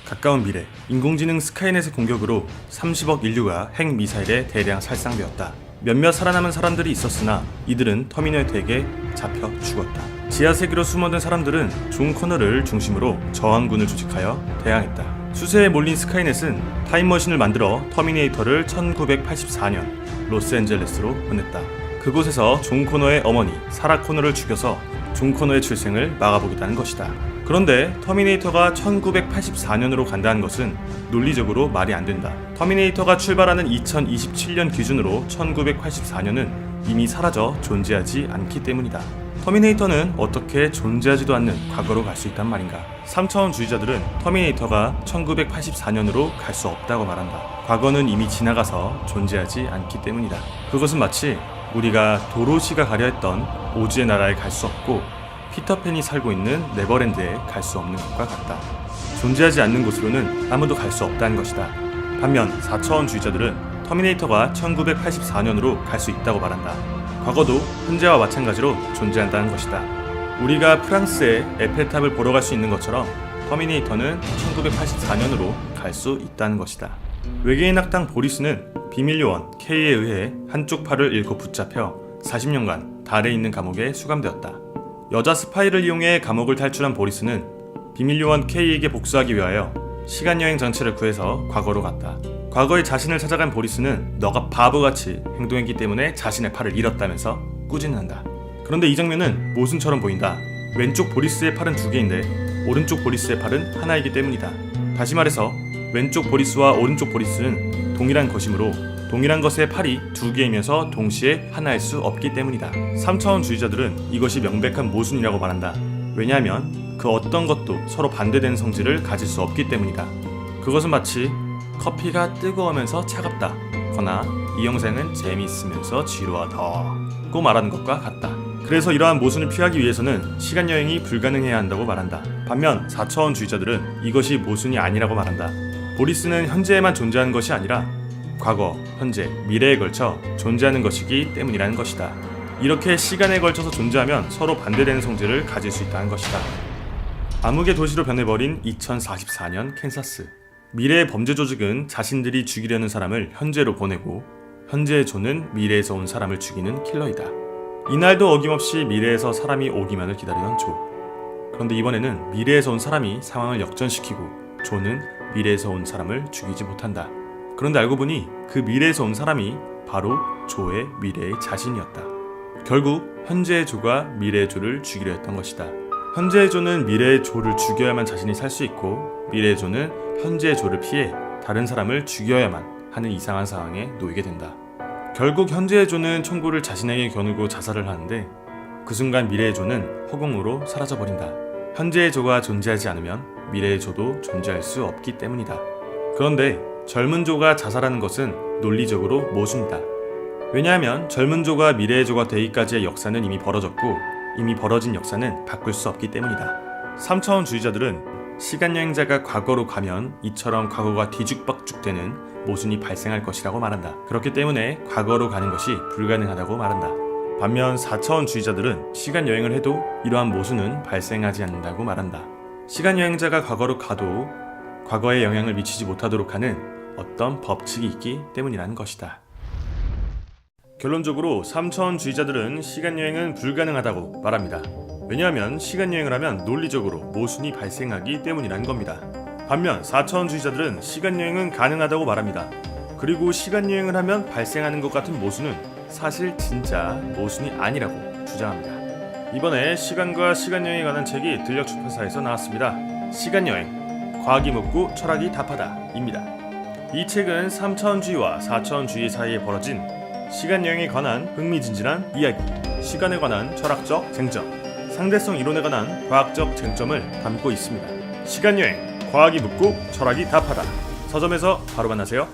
가까운 미래, 인공지능 스카이넷의 공격으로 30억 인류가 핵미사일에 대량 살상되었다. 몇몇 살아남은 사람들이 있었으나 이들은 터미네이터에게 잡혀 죽었다. 지하세계로 숨어든 사람들은 존 커널을 중심으로 저항군을 조직하여 대항했다. 수세에 몰린 스카이넷은 타임머신을 만들어 터미네이터를 1984년 로스앤젤레스로 보냈다. 그곳에서 존 코너의 어머니 사라 코너를 죽여서 존 코너의 출생을 막아보겠다는 것이다. 그런데 터미네이터가 1984년으로 간다는 것은 논리적으로 말이 안 된다. 터미네이터가 출발하는 2027년 기준으로 1984년은 이미 사라져 존재하지 않기 때문이다. 터미네이터는 어떻게 존재하지도 않는 과거로 갈 수 있단 말인가? 3차원주의자들은 터미네이터가 1984년으로 갈 수 없다고 말한다. 과거는 이미 지나가서 존재하지 않기 때문이다. 그것은 마치 우리가 도로시가 가려 했던 오즈의 나라에 갈 수 없고 피터팬이 살고 있는 네버랜드에 갈 수 없는 것과 같다. 존재하지 않는 곳으로는 아무도 갈 수 없다는 것이다. 반면 4차원주의자들은 터미네이터가 1984년으로 갈 수 있다고 말한다. 과거도 현재와 마찬가지로 존재한다는 것이다. 우리가 프랑스의 에펠탑을 보러 갈 수 있는 것처럼 터미네이터는 1984년으로 갈 수 있다는 것이다. 외계인 악당 보리스는 비밀 요원 K에 의해 한쪽 팔을 잃고 붙잡혀 40년간 달에 있는 감옥에 수감되었다. 여자 스파이를 이용해 감옥을 탈출한 보리스는 비밀 요원 K에게 복수하기 위하여 시간여행 장치를 구해서 과거로 갔다. 과거의 자신을 찾아간 보리스는 너가 바보같이 행동했기 때문에 자신의 팔을 잃었다면서 꾸짖는다. 그런데 이 장면은 모순처럼 보인다. 왼쪽 보리스의 팔은 2개인데 오른쪽 보리스의 팔은 하나이기 때문이다. 다시 말해서 왼쪽 보리스와 오른쪽 보리스는 동일한 것이므로 동일한 것의 팔이 2개이면서 동시에 하나일 수 없기 때문이다. 3차원주의자들은 이것이 명백한 모순이라고 말한다. 왜냐하면 그 어떤 것도 서로 반대되는 성질을 가질 수 없기 때문이다. 그것은 마치 커피가 뜨거우면서 차갑다 거나 이 영상은 재미있으면서 지루하다고 말하는 것과 같다. 그래서 이러한 모순을 피하기 위해서는 시간여행이 불가능해야 한다고 말한다. 반면 4차원주의자들은 이것이 모순이 아니라고 말한다. 보리스는 현재에만 존재하는 것이 아니라 과거, 현재, 미래에 걸쳐 존재하는 것이기 때문이라는 것이다. 이렇게 시간에 걸쳐서 존재하면 서로 반대되는 성질을 가질 수 있다는 것이다. 암흑의 도시로 변해버린 2044년 캔사스. 미래의 범죄 조직은 자신들이 죽이려는 사람을 현재로 보내고 현재의 조는 미래에서 온 사람을 죽이는 킬러이다. 이날도 어김없이 미래에서 사람이 오기만을 기다리던 조. 그런데 이번에는 미래에서 온 사람이 상황을 역전시키고 조는 미래에서 온 사람을 죽이지 못한다. 그런데 알고 보니 그 미래에서 온 사람이 바로 조의 미래의 자신이었다. 결국 현재의 조가 미래의 조를 죽이려 했던 것이다. 현재의 조는 미래의 조를 죽여야만 자신이 살 수 있고 미래의 조는 현재의 조를 피해 다른 사람을 죽여야만 하는 이상한 상황에 놓이게 된다. 결국 현재의 조는 총구를 자신에게 겨누고 자살을 하는데 그 순간 미래의 조는 허공으로 사라져버린다. 현재의 조가 존재하지 않으면 미래의 조도 존재할 수 없기 때문이다. 그런데 젊은 조가 자살하는 것은 논리적으로 모순이다. 왜냐하면 젊은 조가 미래의 조가 되기까지의 역사는 이미 벌어졌고 이미 벌어진 역사는 바꿀 수 없기 때문이다. 3차원주의자들은 시간여행자가 과거로 가면 이처럼 과거가 뒤죽박죽되는 모순이 발생할 것이라고 말한다. 그렇기 때문에 과거로 가는 것이 불가능하다고 말한다. 반면 4차원주의자들은 시간여행을 해도 이러한 모순은 발생하지 않는다고 말한다. 시간여행자가 과거로 가도 과거에 영향을 미치지 못하도록 하는 어떤 법칙이 있기 때문이라는 것이다. 결론적으로 3차원주의자들은 시간여행은 불가능하다고 말합니다. 왜냐하면 시간여행을 하면 논리적으로 모순이 발생하기 때문이라는 겁니다. 반면 4차원주의자들은 시간여행은 가능하다고 말합니다. 그리고 시간여행을 하면 발생하는 것 같은 모순은 사실 진짜 모순이 아니라고 주장합니다. 이번에 시간과 시간여행에 관한 책이 들녘출판사에서 나왔습니다. 시간여행, 과학이 묻고 철학이 답하다 입니다. 이 책은 3차원주의와 4차원주의 사이에 벌어진 시간여행에 관한 흥미진진한 이야기, 시간에 관한 철학적 쟁점, 상대성 이론에 관한 과학적 쟁점을 담고 있습니다. 시간여행, 과학이 묻고 철학이 답하다. 서점에서 바로 만나세요.